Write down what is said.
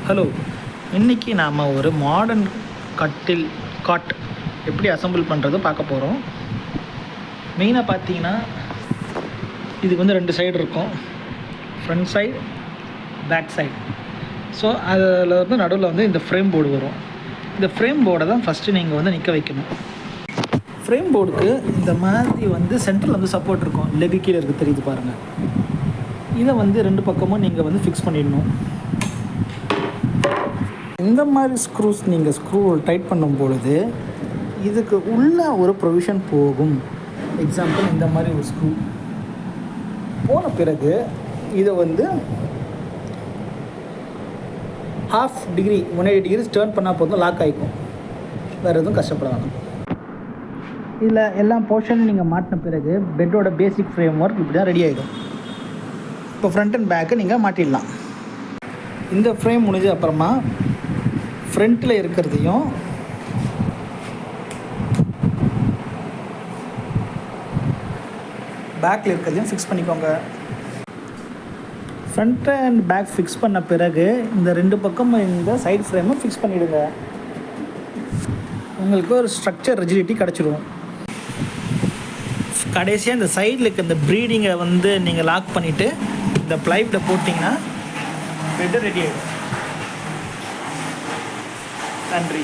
Hello, இன்றைக்கி நாம் ஒரு மாடர்ன் காட் எப்படி அசம்பிள் பண்ணுறது பார்க்க போகிறோம். மெயினாக பார்த்தீங்கன்னா இதுக்கு வந்து 2 சைடு இருக்கும், front side, back side. So அதில் வந்து நடுவில் வந்து இந்த ஃப்ரேம் போர்டு வரும். இந்த ஃப்ரேம் போர்டை தான் ஃபஸ்ட்டு நீங்கள் வந்து நிற்க வைக்கணும். ஃப்ரேம் போர்டுக்கு இந்த மாதிரி வந்து சென்டரில் வந்து சப்போர்ட் இருக்கும், லெக்கு கீழே இருக்குது தெரியுது பாருங்கள். இதை வந்து 2 பக்கமும் நீங்கள் வந்து ஃபிக்ஸ் பண்ணிடணும். இந்த மாதிரி ஸ்க்ரூஸ் நீங்கள் ஸ்க்ரூ டைட் பண்ணும் பொழுது இதுக்கு உள்ள ஒரு ப்ரொவிஷன் போகும். எக்ஸாம்பிள், இந்த மாதிரி ஒரு ஸ்க்ரூ போன பிறகு இதை வந்து 1/2 டிகிரி 180 டிகிரி டர்ன் பண்ணால் போதும், லாக் ஆகிக்கும். வேறு எதுவும் கஷ்டப்பட வேணாம். இதில் எல்லா போர்ஷனும் நீங்கள் மாட்டின பிறகு பெட்டோட பேசிக் ஃப்ரேம் ஒர்க் இப்படி தான் ரெடி ஆகிடும். இப்போ ஃப்ரண்ட் அண்ட் பேக்கு நீங்கள் மாட்டிடலாம். இந்த ஃப்ரேம் முடிஞ்ச அப்புறமா ஃப்ரண்ட்டில் இருக்கிறதையும் பேக்கில் இருக்கிறதையும் ஃபிக்ஸ் பண்ணிக்கோங்க. ஃப்ரண்ட் அண்ட் பேக் ஃபிக்ஸ் பண்ண பிறகு இந்த 2 பக்கமும் இந்த சைடு ஃப்ரேமை ஃபிக்ஸ் பண்ணிவிடுங்க. உங்களுக்கு ஒரு ஸ்ட்ரக்சர் ரிஜிடிட்டி கிடச்சிடும். கடைசியாக இந்த சைடில் இருக்க இந்த ப்ரீடிங்கை வந்து நீங்கள் லாக் பண்ணிவிட்டு இந்த ப்ளைவில் போட்டிங்கன்னா பெட்டு ரெடி ஆகிடும். நன்றி.